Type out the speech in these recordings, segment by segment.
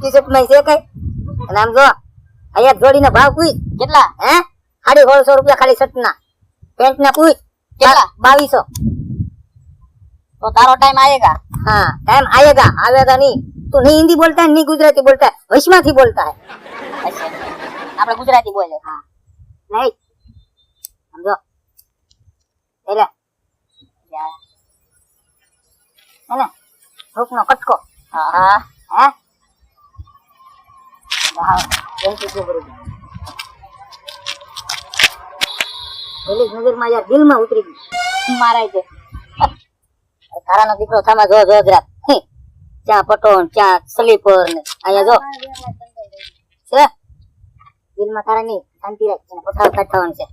T-shirt માં છે કઈ? અને આમ જો અહીંયા જોડીનો ભાવ પૂછ કેટલા? હે 150 રૂપિયા ખાલી શર્ટ ના. પેન્ટ ના પૂછ કેટલા? 2200. तो तारो टाइम आएगा। हाँ टाइम आएगा, आवेगा नहीं। तू नहीं हिंदी बोलता है, नहीं गुजराती बोलता है, वैश्माथी बोलता है। अच्छा આપણે ગુજરાતી બોલે। हाँ नहीं समझो એટલે है ना हुकनो कटको। हाँ हाँ हैं वाह बेंची के बरोबर પેલી નજરમાં યાર દિલમાં ઉતરી ગઈ મારા છે। તારાનો દીકરો સામે જો જો જરા ચા પટોન ચા સ્લીપર ને અહીંયા જો છે દિલમાં તારા નહીં શાંતિ રાખ અને પઠાવ કાઢવાનું છે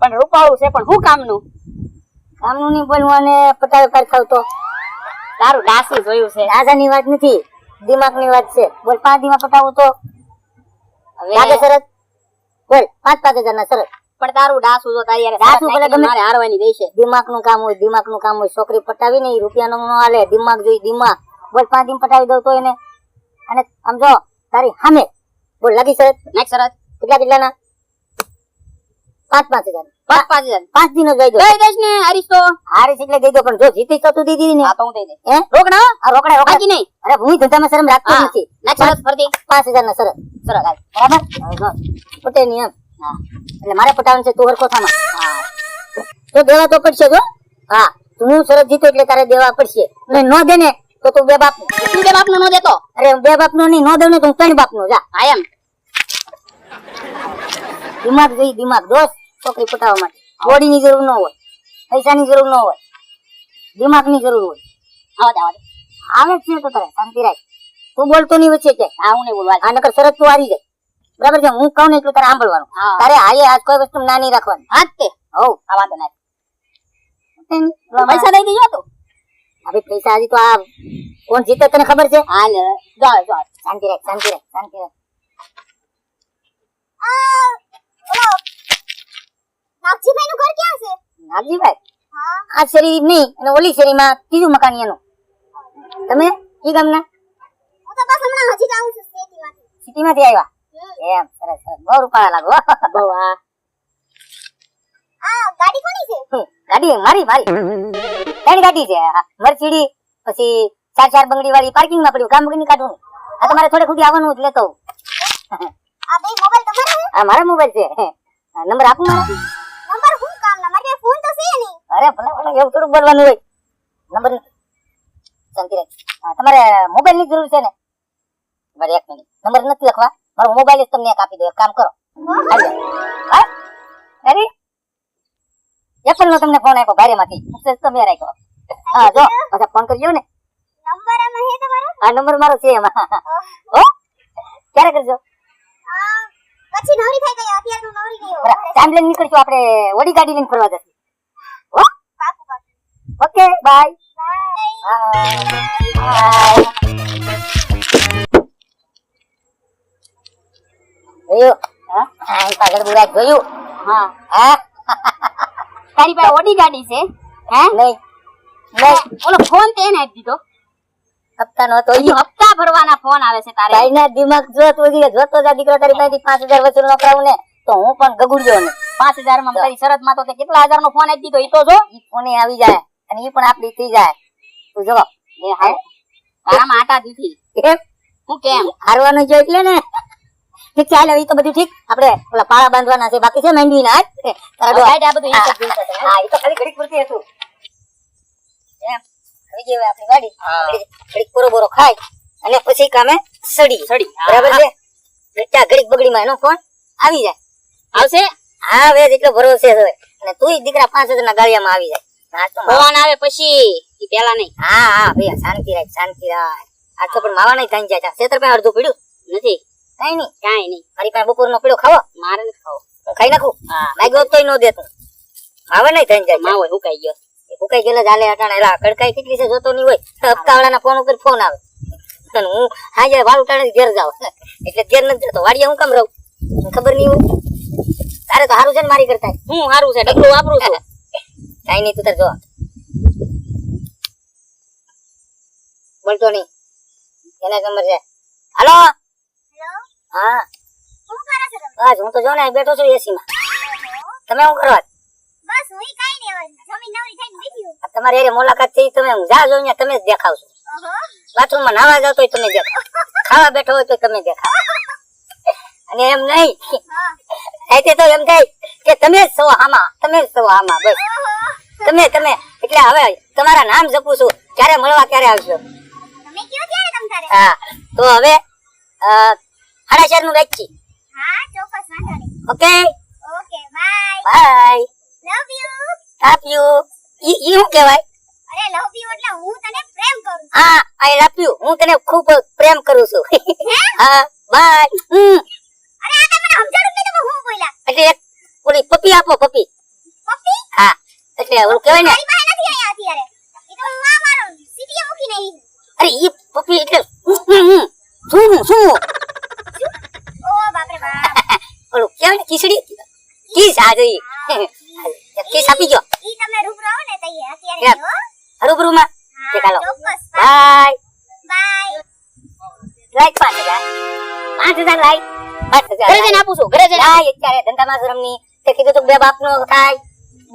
પણ રૂપાળું છે પણ હું કામનું નહીં બોલવું અને પટાવ કાઢાવ તો તારું ડાસી જોયું છે। રાજાની વાત નથી, દિમાગની વાત છે। બોલ 5 દીમાં પટાવું તો લાગે શરત? બોલ 5,000 ના શરત। પણ તારું ડાસું જો તારી યાર ડાસું ભલે ગમે મારે હારવાની દેશે। દિમાગનું કામ હોય, છોકરી પટાવી ને રૂપિયાનો ન હાલે, દિમાગ જોઈ દિમાગ। બોલ 5 દીમ પટાવી દઉં તો એને અને સમજો તારી સામે બોલ લાગી શરત? નેક્સ્ટ શરત કેટલાના? 5,000 5,000 5 દિનો દઈ દો। દઈ દેશ ને હારીશ તો હારીશ એટલે દઈ દો, પણ જો જીતી તો તું દીધી ને। હા તો હું દઈ દે। હે રોકડા આ રોકડા બાકી નહીં। અરે હું ધંધામાં શરમ રાખતો હા નથી। નેક્સ્ટ શરત ફરતી 5,000 ના શરત શરત હાલ બરાબર? પટે નહીં એમ? હા એટલે મારે પટાવવાનું છે, તું હરખો થામાં હા તો દેવા તો પડશે જો। હા તું શરત જીતો એટલે તારે દેવા પડશે, અને નો દે ને તો તું બે બાપ તું બે બાપનો નો દેતો। અરે બે બાપ નો નહીં, નો દઉં ને તો 3 બાપ નો જા। હા એમ દિમાગ જોઈ દિમાગ દોસ્ત છોકરી પટાવવા માટે બોડી ની જરૂર ન હોય, પૈસાની જરૂર ન હોય, દિમાગ ની જરૂર હોય। આવા દે આવે જ છે તો તારે શાંતિ રાખ, તું બોલતો નહીં વચ્ચે કે હા હું નહીં બોલવા આ નકર શરત તું હારી જાય બરાબર છે। હું કહું ને એટલું તારે સાંભળવાનું, હા તારે હાયે આજ કોઈ વસ્તુ ના નહીં રાખવાની। હા તે હોવ આ વાંધો નહીં પૈસા દઈ દેજો તો હવે પૈસા હજી તો આ કોણ જીતે તને ખબર છે? હા લે જાઓ જાઓ શાંતિ રાખ શાંતિ રાખ શાંતિ રાખ। નાગજીભાઈ નું ઘર ક્યાં છે? નાગજીભાઈ હા આ શેરી નહીં અને ઓલી શેરીમાં ત્રીજું મકાન એનું। તમે ઈ ગામના? હું તો બસ હમણાં હજી જ આવું છું સિટીમાંથી। સિટીમાંથી આવ્યા? એમ સરસ સરસ, બહુ રૂપાળા લાગો બહુ। હા આ ગાડી કોની છે? ગાડી મારી 3 ગાડી છે, મર્સિડીઝ પછી 4 બંગડી વાળી પાર્કિંગ માં પડ્યું, કામ વગર ની કાઢું આ તમારે થોડે ખુદી આવવાનું જ લેતો આ બે મોબાઈલ તમારા છે? આ મારો મોબાઈલ છે, નંબર આપું મારો? નંબર હું કામ ના, મારે ફોન તો છે નહીં। અરે ભલે ભલે એવું થોડું બોલવાનું હોય, નંબર શાંતિ રાખ। તમારે મોબાઈલ ની જરૂર છે ને? બરાબર 1 મિનિટ, નંબર નથી લખવા, મારો મોબાઈલ જ તમને એક આપી દો। એક કામ કરો હા અરે એપલ નો તમને ફોન આપ્યો ભારેમાંથી, તમે રાખ્યો। હા જો પાછા ફોન કરજો ને, નંબર આમાં છે તમારો? આ નંબર મારો છે એમાં। હો ક્યારે કરજો? પછી નવરી થઈ ગઈ, અત્યારે તો નવરી ગઈ હો। ટાઈમ લઈને નીકળજો, આપણે ઓડી ગાડી લઈને ફરવા જશું। હો પાકું પાકું ઓકે બાય બાય। જોયું? હા પાછળ બુરા જોયું? હા હા તારી પાસે ઓડી ગાડી છે હે નહીં નહીં ઓલો ફોન તે એને આપી દીધો। હપ્તા નો તો હજી હપ્તા ભરવાના ફોન આવે છે તારે। ભાઈ ના દિમાગ જોતો જા દીકરો, તારી પાસેથી 5,000 વસૂલ ન કરાવું ને તો હું પણ ગગુડ્યો ને। 5,000 માં તારી શરત માં તો તે કેટલા હજાર નો ફોન આપી દીધો ઈ તો જો। ઈ ફોને આવી જાય અને ઈ પણ આપડી થઈ જાય, તું જો એ હાય તારામાં આટા દીધી કેમ હું કેમ હારવાનું જો એટલે ને। ઠીક છે હાલે, ઈ તો બધું ઠીક, આપણે ઓલા પાળા બાંધવાના છે બાકી છે, માંડવી ના તારા ડો આ બધું ઈ જ જોઈશે હા ઈ તો ખાલી ઘડીક પૂરતી હતું એમ। આવી ગઈ હવે આપણી ગાડી, ઘડીક બોરો ખાય અને પછી કામે સડી બરાબર છે। બેટા ઘડીક બગડીમાં એનો ફોન આવી જાય, આવશે હા હવે એટલો ભરોસે છે અને તુંય દીકરા 5,000 ના ગાળિયામાં આવી જાય। હા તો ફોન આવે પછી ઈ પેલા નહીં હા હા ભૈયા શાંતિ રાખ શાંતિ રાખ। આ તો પણ માવા નહીં થઈ જાય, સેતર પાસે અડધું પડ્યું નથી કઈ નહીં, કાઈ નહીં મારી પાસે બપોરનો પડ્યો ખાવો, મારે નથી ખાવો। હું ખાઈ નાખું, હા લાગ્યો તોય ન દેતું, માવા નહીં થઈ જાય। માવો હુકાઈ ગયો ફૂકાઈ ગયેલા ચાલે અટાણે એલા કડકાઈ કેટલી છે જોતો નહીં હોય, હપ્તા વાળાના ફોન ઉપર ફોન આવે અને હું હાજે વાળ ઉટાણે ઘેર જાઉં એટલે ઘેર નથી જતો, વાડિયા હું કામ રહું ખબર નહીં હોય। તારે તો સારું છે ને મારી કરતા? હું સારું છે ડગલું વાપરું છું કઈ નહીં તું તાર જો બોલતો નહીં એના નંબર છે. હાલો હેલો હા શું કરો છો તમે? બસ હું તો જો ને અહીં બેઠો છું એસી માં. તમે શું કરો? બસ હું કાઈ નહીં હવે જમીન નવરી થઈને બેઠી છું. આ તમારી હારે મુલાકાત થઈ તમે જા જો ને તમે જ દેખાવ છો. ઓહો બાથરૂમ માં નાવા જાવ તો તમે દેખાવ, ખાવા બેઠો હોય તો તમે દેખાવ. અને એમ નહીં હા అయితే તો એમ થાય કે તમે જ છો આમાં, તમે જ છો આમાં, બસ ઓહો તમે એટલે હવે તમારા નામ જપું છું, ક્યારે મળવા ક્યારે આવશો. તમે કયો ત્યારે તમ તારે? હા તો હવે 4:30 નું રાખી. હા ચોક્કસ વાંધો નહીં. Okay okay bye bye. Love you. Love you. ઈ શું કહેવાય? અરે લવ યુ એટલે હું તને પ્રેમ કરું છું. હા આઈ લવ યુ, હું તને ખૂબ પ્રેમ કરું છું. હા બાય. અરે આ તો મને સમજાણું જ નહીં તમે હું બોલ્યા. એટલે એક ઓલી પપ્પી આપો, પપ્પી. પપ્પી હા એટલે ઓલું કહેવાય ને, મારી પાસે નથી આયા અત્યારે. એ તો હું આ મારો સીટીએ મૂકીને આવી. અરે ઈ પપ્પી એટલે શું ઓ બાપ રે બાપ. ઓલું કહેવાય ને ખીચડી, કિસ આ જોઈ. કિસ આપી ગયો ઈ તમે રૂબરૂ આવો ને તઈએ અત્યારે યાર. નહીં, હો. રૂબરૂમાં. હા, તે ચાલો ચોક્કસ બાય. બાય. લાઈક 5,000 લાઈક 5,000 ઘરે જઈને આપું છું, ઘરે જઈને. લાય અત્યારે ધંધામાં શરમની. તે કીધું તું 2 બાપનો થાય,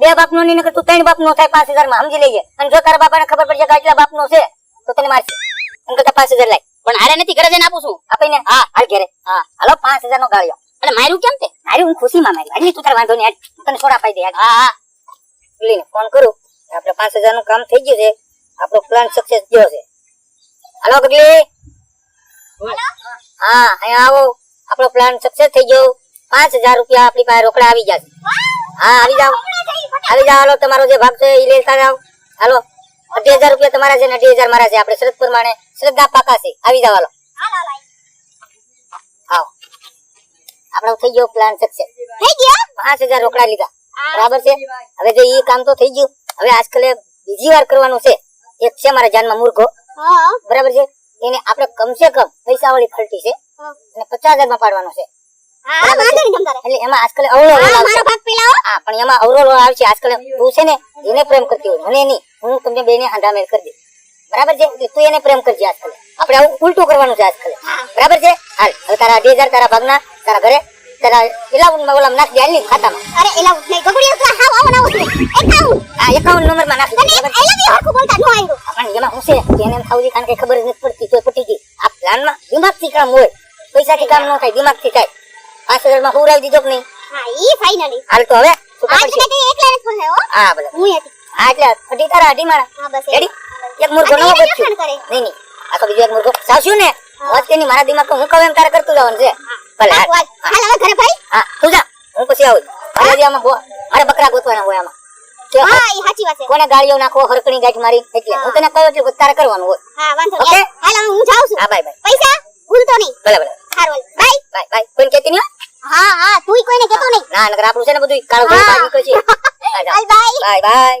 2 બાપનો નહીં નકર તું 3 બાપનો થાય 5,000 માં સમજી લેજે. અને જો તારા બાપાને ખબર પડશે કે આટલા બાપનો છે તો તને મારશે. એમ કરતા 5,000 લાય. પણ હારે નથી, ઘરે જઈને આપું છું. આપીને હા હાલ ઘરે. હા હાલો 5,000 નો ગાળ્યો. એટલે માર્યું કેમ તે? મારી હું ખુશીમાં મારી. હાલી તું તાર વાંધો નહીં, હાલ. હું તને સોડા પાઈ દે. હાલ. હા હા લઈને ફોન કરું. આપણે 5,000 નું કામ થઈ ગયું છે, આપણો પ્લાન સક્સેસ ગયો છે. હાલો ગગલી. હા અહીંયા આવો, આપણો પ્લાન સક્સેસ થઈ ગયો. 5,000 રૂપિયા આપણી પાસે રોકડા આવી જશે. હા આવી જાઓ, આવી જાઓ. હાલો તમારો જે ભાગ છે એ લેતા જાઓ. હાલો 2,000 રૂપિયા તમારા છે ને 2,000 મારા છે. આપણે શરત પ્રમાણે શ્રદ્ધા પાકા છે. આવી જાઓ હાલો. હાલો લાઈ. આવો આપણો થઈ ગયો પ્લાન સક્સેસ. થઈ ગયો? 5,000 રોકડા લીધા, બરાબર છે. હવે જે ઈ કામ તો થઈ ગયું, હવે આજકાલે બીજી વાર કરવાનું છે. એક છે મારા જાનમાં મૂર્ખો, હા બરાબર છે. એને આપણે કમસે કમ પૈસા વાળી ફલટી છે અને 50,000 માં પાડવાનો છે. હા વાંધો નહીં તમ તારે. એટલે એમાં આજકાલે અવળો રોલ હા આવશે. મારો ભાગ પેલા હો. હા પણ એમાં અવળો રોલ આવશે. આજકાલે તું છે ને એને પ્રેમ કરતી હોય, મને નહીં. હું તમને બેને હાંડામેળ કરી દે, બરાબર છે. એટલે તું એને પ્રેમ કરજે. આજકાલે આપણે આવું ઉલટું કરવાનું છે આજકાલે, બરાબર છે. હાલ હવે તારા 2,000 તારા ભાગના તારા ઘરે તારા એલાઉન્ટમાં ઓલામાં નાખી દે. હાલ ની ખાતામાં. અરે એલા નહીં ગગડીયો તો હાવ આવો નાવો છે. એકાઉન્ટ. આ એકાઉન્ટ નંબર માં નાખી દે, તને બરાબર છે. એલા બી હરખું બોલતા નો આવ્યો. પણ એમાં શું છે કે એને એમ થાવું જોઈએ કારણ કે ખબર જ નથી પડતી તો પટી ગઈ. આ પ્લાનમાં દિમાગથી કામ હોય, પૈસાથી કામ ન થાય, દિમાગથી થાય. 5,000 માં હુરાવી દીધો કે નહીં? હા ઈ ફાઇનલી. હાલ તો હવે શું આજ કરશે? કદી એકલા ને ફોન હો. હા ભલે. હું હતી. હા એટલે અઢી તારા અઢી મારા. હા બસ. રેડી? એક મુર્ગો નવો આ તો એને બચ્યો. લખાણ કરે. નહીં નહીં, આ તો બીજો એક મુર્ગો સાવશું ને. વચ્ચેની મારા દિમાગ તો હું કહું એમ તારે કરતું જવાનું છે. ભલે હાલ. હાલ હાલ હવે ઘરે ભાઈ. હા તું જા, હું પછી આવું. મારે હજી આમાં મારે બકરા ગોતવાના હોય આમાં. કે હા ઈ સાચી વાત છે. કોને ગાળીઓ નાખવો, હરકણી ગાંઠ મારી, એટલે હું તને કહું એટલે તારે કરવાનું હોય. હા વાંધો ઓકે? નહીં. હાલ હવે હું જાઉં છું. હા બાય બાય. પૈસા ભૂલતો નહીં. ભલે ભલે. હારું બાય. Bye bye. કોઈને કહેતી નહીં હો? હા હા તુંય કોઈને કહેતો નહીં. ના નકર આપણું છે ને બધું કાળું હા. બહાર નીકળશે. હાલ બાય. Bye bye.